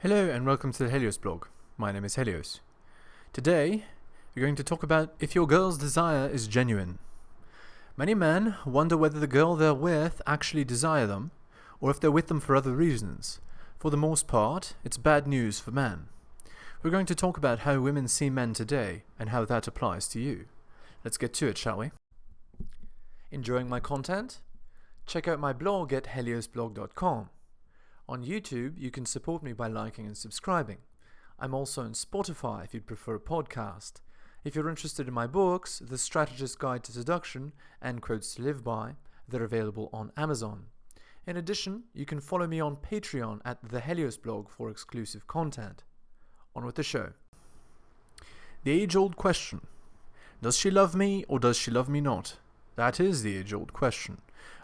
Hello and welcome to the heliosblog. My name is Helios. Today, we're going to talk about if your girl's desire is genuine. Many men wonder whether the girl they're with actually desire them, or if they're with them for other reasons. For the most part, it's bad news for men. We're going to talk about how women see men today, and how that applies to you. Let's get to it, shall we? Enjoying my content? Check out my blog at heliosblog.com. On YouTube, you can support me by liking and subscribing. I'm also on Spotify if you'd prefer a podcast. If you're interested in my books, The Strategist Guide to Seduction and Quotes to Live By, they're available on Amazon. In addition, you can follow me on Patreon at theheliosblog for exclusive content. On with the show. The age-old question. Does she love me or does she love me not? That is the age-old question.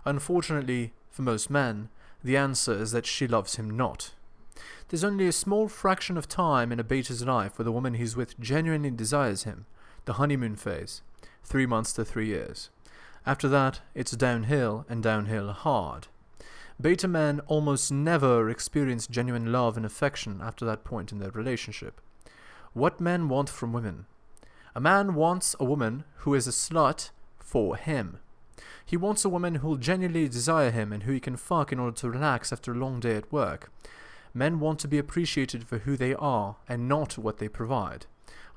Unfortunately, for most men, the answer is that she loves him not. There's only a small fraction of time in a beta's life where the woman he's with genuinely desires him, the honeymoon phase, 3 months to 3 years. After that, it's downhill and downhill hard. Beta men almost never experience genuine love and affection after that point in their relationship. What men want from women? A man wants a woman who is a slut for him. He wants a woman who will genuinely desire him and who he can fuck in order to relax after a long day at work. Men want to be appreciated for who they are and not what they provide.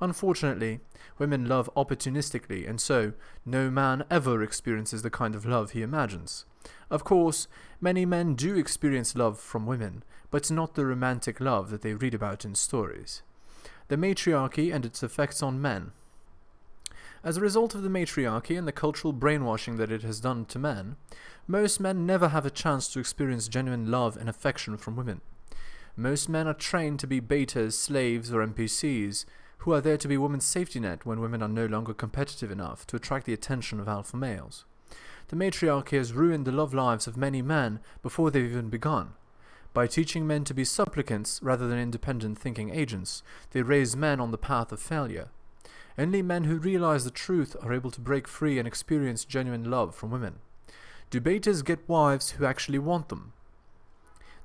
Unfortunately, women love opportunistically, and so no man ever experiences the kind of love he imagines. Of course, many men do experience love from women, but not the romantic love that they read about in stories. The matriarchy and its effects on men. As a result of the matriarchy and the cultural brainwashing that it has done to men, most men never have a chance to experience genuine love and affection from women. Most men are trained to be betas, slaves, or NPCs, who are there to be women's safety net when women are no longer competitive enough to attract the attention of alpha males. The matriarchy has ruined the love lives of many men before they've even begun. By teaching men to be supplicants rather than independent thinking agents, they raise men on the path of failure. Only men who realize the truth are able to break free and experience genuine love from women. Do betas get wives who actually want them?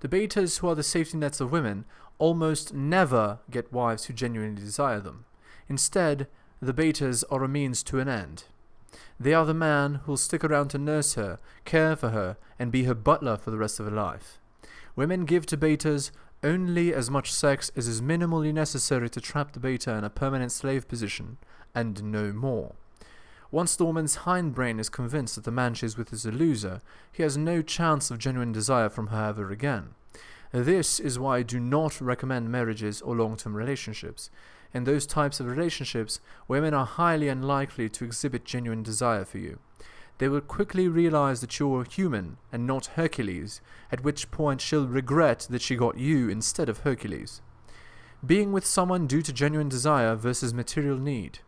The betas, who are the safety nets of women, almost never get wives who genuinely desire them. Instead, the betas are a means to an end. They are the man who'll stick around to nurse her, care for her, and be her butler for the rest of her life. Women give to betas only as much sex as is minimally necessary to trap the beta in a permanent slave position, and no more. Once the woman's hindbrain is convinced that the man she's with is a loser, he has no chance of genuine desire from her ever again. This is why I do not recommend marriages or long-term relationships. In those types of relationships, women are highly unlikely to exhibit genuine desire for you. They will quickly realize that you're human and not Hercules, at which point she'll regret that she got you instead of Hercules. Being with someone due to genuine desire versus material need.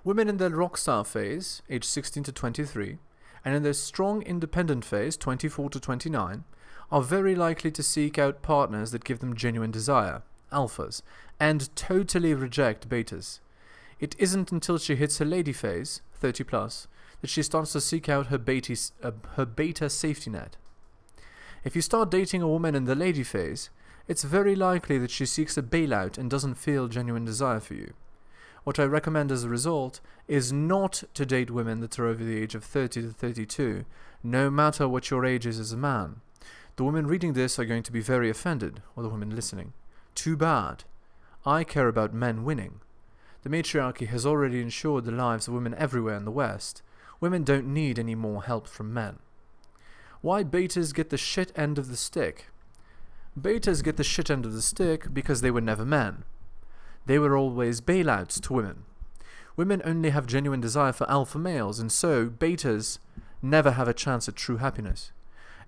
Women in their rock star phase, age 16 to 23, and in their strong independent phase, 24 to 29, are very likely to seek out partners that give them genuine desire, alphas, and totally reject betas. It isn't until she hits her lady phase, 30 plus, that she starts to seek out her beta safety net. If you start dating a woman in the lady phase, it's very likely that she seeks a bailout and doesn't feel genuine desire for you. What I recommend as a result is not to date women that are over the age of 30 to 32, no matter what your age is as a man. The women reading this are going to be very offended, or the women listening. Too bad. I care about men winning. The matriarchy has already ensured the lives of women everywhere in the West. Women don't need any more help from men. Why betas get the shit end of the stick? Betas get the shit end of the stick because they were never men. They were always bailouts to women. Women only have genuine desire for alpha males, and so betas never have a chance at true happiness.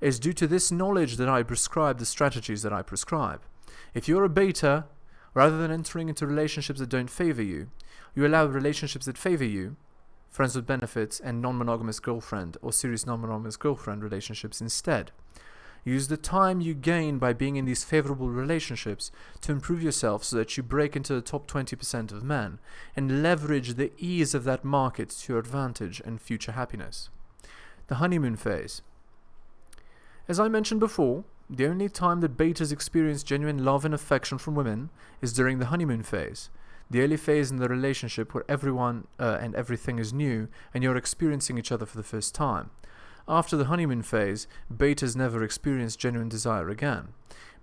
It's due to this knowledge that I prescribe the strategies that I prescribe. If you're a beta, rather than entering into relationships that don't favor you, you allow relationships that favor you, friends with benefits, and non-monogamous girlfriend or serious non-monogamous girlfriend relationships instead. Use the time you gain by being in these favorable relationships to improve yourself so that you break into the top 20% of men and leverage the ease of that market to your advantage and future happiness. The honeymoon phase. As I mentioned before, The only time that betas experience genuine love and affection from women is during the honeymoon phase, the early phase in the relationship where everyone and everything is new and you're experiencing each other for the first time. After the honeymoon phase, betas never experience genuine desire again.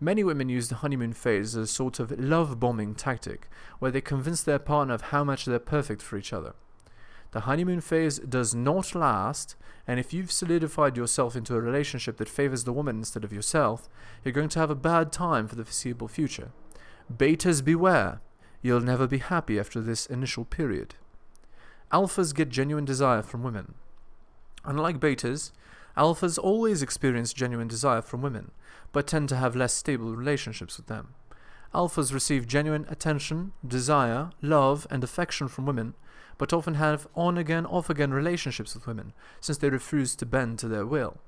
Many women use the honeymoon phase as a sort of love-bombing tactic, where they convince their partner of how much they're perfect for each other. The honeymoon phase does not last, and if you've solidified yourself into a relationship that favors the woman instead of yourself, you're going to have a bad time for the foreseeable future. Betas beware, you'll never be happy after this initial period. Alphas get genuine desire from women. Unlike betas, alphas always experience genuine desire from women, but tend to have less stable relationships with them. Alphas receive genuine attention, desire, love, and affection from women, but often have on-again, off-again relationships with women, since they refuse to bend to their will.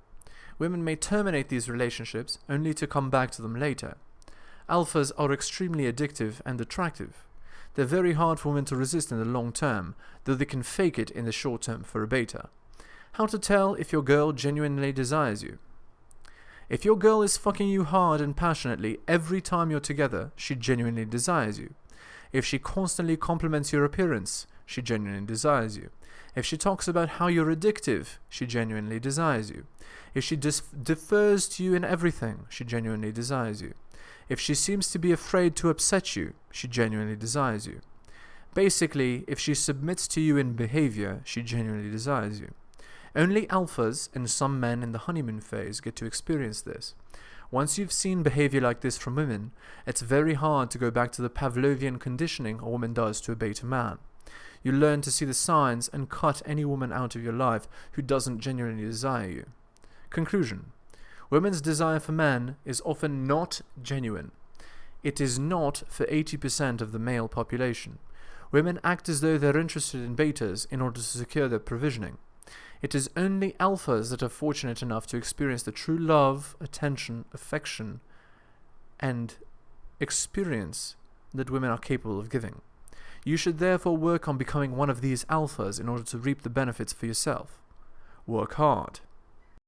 Women may terminate these relationships only to come back to them later. Alphas are extremely addictive and attractive. They're very hard for women to resist in the long term, though they can fake it in the short term for a beta. How to tell if your girl genuinely desires you? If your girl is fucking you hard and passionately every time you're together, she genuinely desires you. If she constantly compliments your appearance, she genuinely desires you. If she talks about how you're addictive, she genuinely desires you. If she defers to you in everything, she genuinely desires you. If she seems to be afraid to upset you, she genuinely desires you. Basically, if she submits to you in behavior, she genuinely desires you. Only alphas and some men in the honeymoon phase get to experience this. Once you've seen behavior like this from women, it's very hard to go back to the Pavlovian conditioning a woman does to a beta man. You learn to see the signs and cut any woman out of your life who doesn't genuinely desire you. Conclusion. Women's desire for men is often not genuine. It is not for 80% of the male population. Women act as though they're interested in betas in order to secure their provisioning. It is only alphas that are fortunate enough to experience the true love, attention, affection, and experience that women are capable of giving. You should therefore work on becoming one of these alphas in order to reap the benefits for yourself. Work hard.